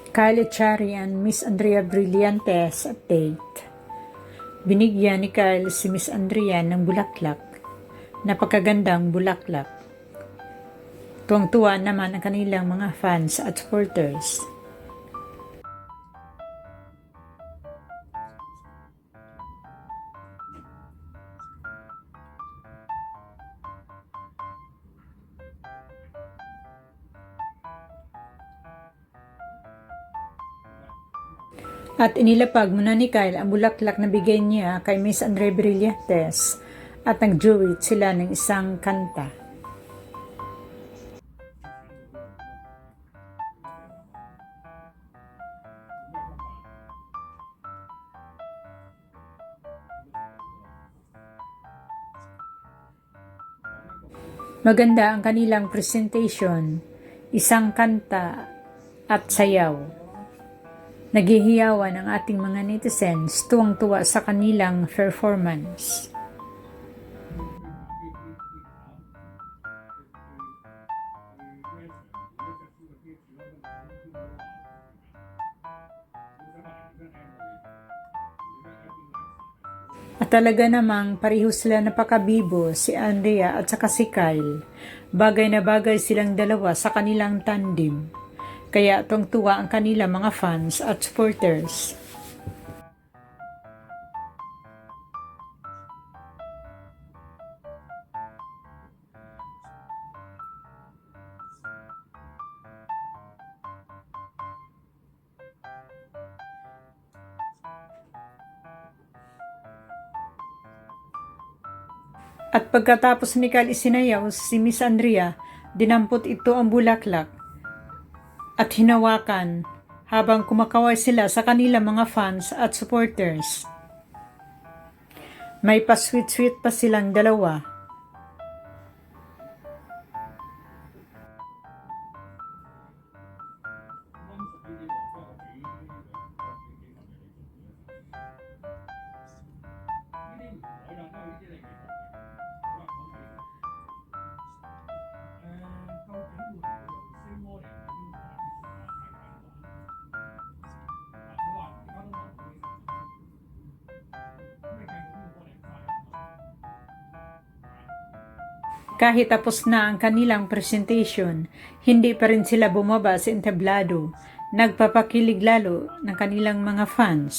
Kyle Echarian, Miss Andrea Brillantes update. Binigyan ni Kyle si Miss Andrea ng bulaklak. Napakagandang bulaklak. Tuwang-tuwa naman ang kanilang mga fans at supporters. At inilapag muna ni Kyle ang bulaklak na bigay niya kay Miss Andrea Brillantes at nag-duet sila ng isang kanta. Maganda ang kanilang presentation, isang kanta at sayaw. Naghihiyawan ang ating mga netizens tuwang-tuwa sa kanilang performance. At talaga namang pareho sila napakabibo, si Andrea at saka si Kyle. Bagay na bagay silang dalawa sa kanilang tandem. Kaya tuwang-tuwa ang kanilang mga fans at supporters. At pagkatapos ni Kyle isinayaw si Miss Andrea, dinampot ito ang bulaklak at hinawakan habang kumakaway sila sa kanilang mga fans at supporters. May pa-sweet-sweet pa silang dalawa. Kahit tapos na ang kanilang presentation, hindi pa rin sila bumaba sa entablado. Nagpapakilig lalo ng kanilang mga fans.